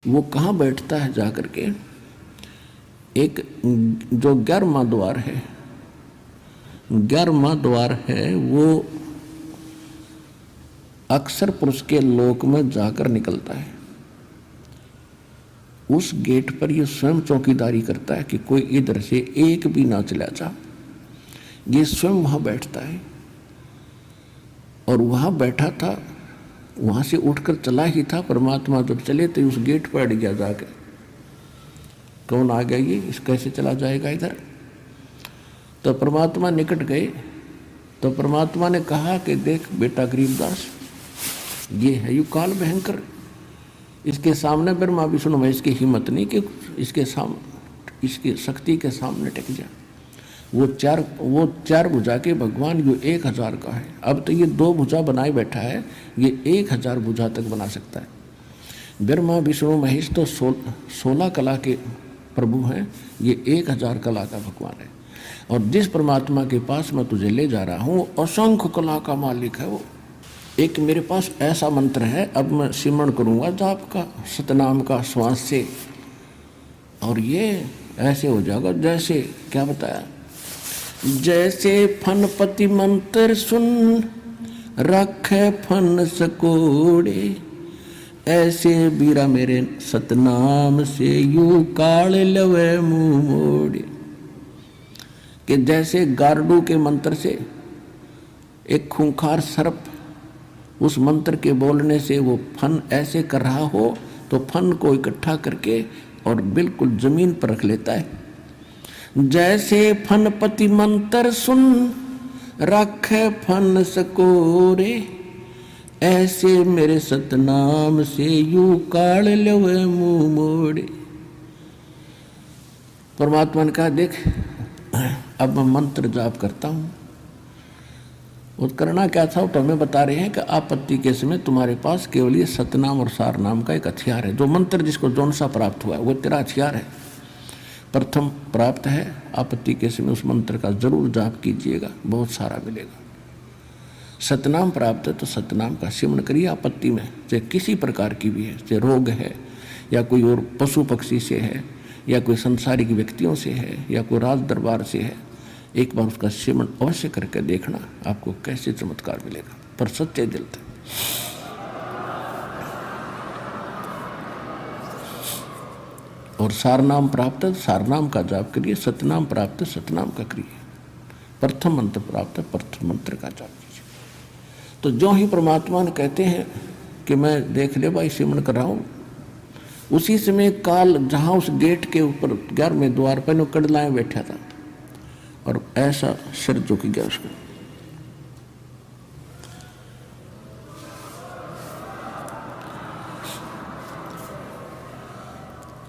वो कहाँ बैठता है जाकर के, एक जो 11वां द्वार है, 11वां द्वार है, वो अक्सर पुरुष के लोक में जाकर निकलता है। उस गेट पर ये स्वयं चौकीदारी करता है कि कोई इधर से एक भी ना चला जा। ये स्वयं वहां बैठता है और वहां बैठा था, वहां से उठकर चला ही था। परमात्मा जब चले तो उस गेट पर अड़ गया जाके, कौन आ गया ये, इस कैसे चला जाएगा इधर। तो परमात्मा निकट गए तो परमात्मा ने कहा कि देख बेटा गरीबदास, ये है यू काल भयंकर, इसके सामने ब्रह्मा विष्णु महेश की हिम्मत नहीं कि इसके सामने, इसकी शक्ति के सामने टिक जा। वो चार भुजा के भगवान यो 1000 का है। अब तो ये 2 भुजा बनाए बैठा है, ये 1000 भुजा तक बना सकता है। ब्रह्मा विष्णु महेश तो 16 कला के प्रभु हैं, ये 1000 कला का भगवान है। और जिस परमात्मा के पास मैं तुझे ले जा रहा हूँ असंख्य कला का मालिक है वो। एक मेरे पास ऐसा मंत्र है, अब मैं सिमरण करूँगा जाप का, सतनाम का, श्वास से, और ये ऐसे हो जाएगा जैसे, क्या बताया, जैसे फनपति मंत्र सुन रखे फन सकोड़े, ऐसे बीरा मेरे सतनाम से यू काल लवे मुंह मोड़े। कि जैसे गारडू के मंत्र से एक खूंखार सर्प उस मंत्र के बोलने से वो फन ऐसे कर रहा हो तो फन को इकट्ठा करके और बिल्कुल जमीन पर रख लेता है। जैसे फनपति मंत्र सुन रखे फन सकोरे, ऐसे मेरे सतनाम से यू काल लवे मुंह मोड़े। परमात्मा ने कहा देख, अब मैं मंत्र जाप करता हूँ। वो करना क्या था, तो हमें बता रहे हैं कि आपत्ति के समय तुम्हारे पास केवल ये सतनाम और सार नाम का एक हथियार है। जो मंत्र जिसको जौन सा प्राप्त हुआ है वो तेरा हथियार है, प्रथम प्राप्त है। आपत्ति के समय उस मंत्र का जरूर जाप कीजिएगा, बहुत सारा मिलेगा। सतनाम प्राप्त है तो सतनाम का सिमरण करिए आपत्ति में, चाहे किसी प्रकार की भी है, चाहे रोग है या कोई और पशु पक्षी से है या कोई संसारिक व्यक्तियों से है या कोई राज दरबार से है। एक बार उसका सिमरण अवश्य करके देखना, आपको कैसे चमत्कार मिलेगा, पर सच्चे दिल से। और सारनाम प्राप्त है, सारनाम का जाप करिए। सतनाम प्राप्त है, सतनाम का करिए। प्रथम मंत्र प्राप्त है, प्रथम मंत्र का जाप कीजिए। तो जो ही परमात्मा ने कहते हैं कि मैं देख ले भाई सिमरण कर रहा हूँ, उसी समय काल जहाँ उस गेट के ऊपर 11वें द्वार पर कड़लाएं बैठा था और ऐसा सिर झुक गया उसका।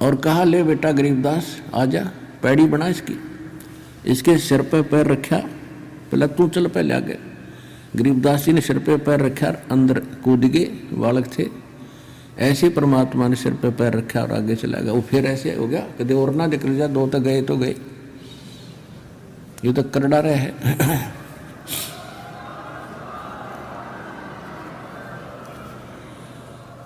और कहा ले बेटा गरीबदास आजा, पैड़ी बना इसकी, इसके सिर पे पैर रखा, पहले तू चल पहले आगे। गरीबदास जी ने सिर पे पैर रखा, अंदर कूद गए, बालक थे। ऐसे परमात्मा ने सिर पे पैर रखा और आगे चला गया। वो फिर ऐसे हो गया, कदे और ना निकल जा, 2 तो गए तो गए, ये तो कर डारे है।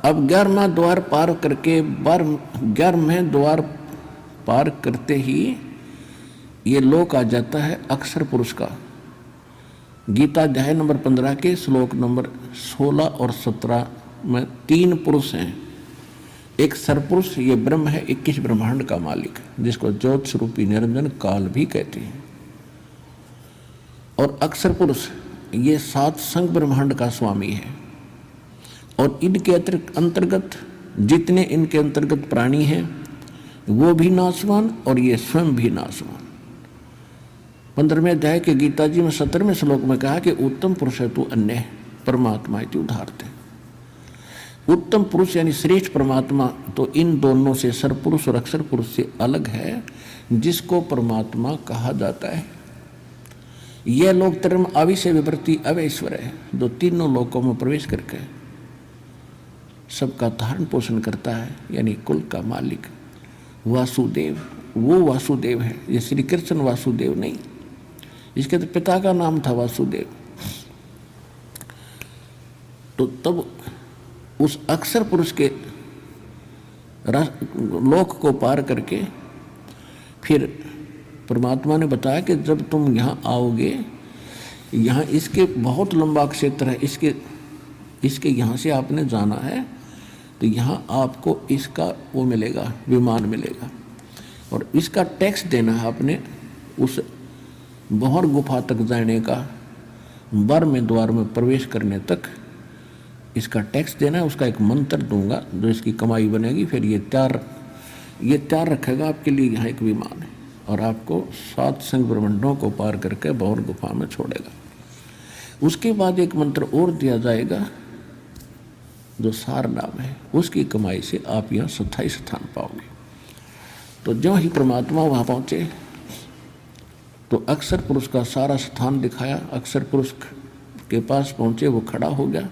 अब 11वां द्वार पार करके 11वें द्वार पार करते ही ये लोक आ जाता है अक्षर पुरुष का। गीता अध्याय नंबर 15 के श्लोक नंबर 16 और 17 में 3 पुरुष हैं। एक सरपुरुष, ये ब्रह्म है, 21 ब्रह्मांड का मालिक, जिसको ज्योत स्वरूपी निरंजन काल भी कहते हैं। और अक्षर पुरुष ये 7 संग ब्रह्मांड का स्वामी है। और इनके अंतर्गत जितने इनके अंतर्गत प्राणी हैं वो भी नाशवान और ये स्वयं भी नाशवान। 15वें अध्याय के गीता जी में 17वें श्लोक में कहा कि उत्तम पुरुष है तू अन्य परमात्मा इति उदाहरते। उत्तम पुरुष यानी श्रेष्ठ परमात्मा तो इन दोनों से, सरपुरुष और अक्षर पुरुष से अलग है, जिसको परमात्मा कहा जाता है। यह लोक धर्म अविषय विवृत्ति अवैश्वर है, जो तीनों लोकों में प्रवेश करके सबका धारण पोषण करता है, यानी कुल का मालिक वासुदेव। वो वासुदेव है, ये श्री कृष्ण वासुदेव नहीं, इसके तो पिता का नाम था वासुदेव। तो तब उस अक्षर पुरुष के लोक को पार करके फिर परमात्मा ने बताया कि जब तुम यहाँ आओगे, यहाँ इसके बहुत लंबा क्षेत्र है, इसके यहाँ से आपने जाना है, तो यहाँ आपको इसका वो मिलेगा, विमान मिलेगा, और इसका टैक्स देना है आपने। उस बहर गुफा तक जाने का, 12वें द्वार में प्रवेश करने तक इसका टैक्स देना है। उसका एक मंत्र दूंगा जो इसकी कमाई बनेगी। फिर ये तैयार रखेगा आपके लिए यहाँ एक विमान है, और आपको 7 संग ब्रह्मांडों को पार करके बहर गुफा में छोड़ेगा। उसके बाद एक मंत्र और दिया जाएगा जो सार नाम है, उसकी कमाई से आप यहाँ स्थायी स्थान पाओगे। तो जो ही परमात्मा वहाँ पहुँचे तो अक्षर पुरुष का सारा स्थान दिखाया। अक्षर पुरुष के पास पहुँचे, वो खड़ा हो गया।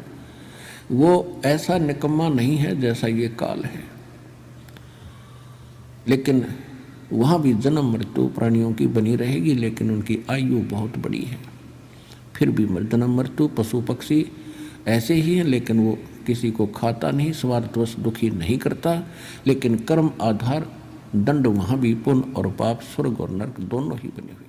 वो ऐसा निकम्मा नहीं है जैसा ये काल है, लेकिन वहाँ भी जन्म मृत्यु प्राणियों की बनी रहेगी, लेकिन उनकी आयु बहुत बड़ी है। फिर भी जन्म मृत्यु पशु पक्षी ऐसे ही हैं, लेकिन वो किसी को खाता नहीं, स्वार्थवश दुखी नहीं करता। लेकिन कर्म आधार दंड वहाँ भी पुण्य और पाप, स्वर्ग और नरक दोनों ही बने हुए।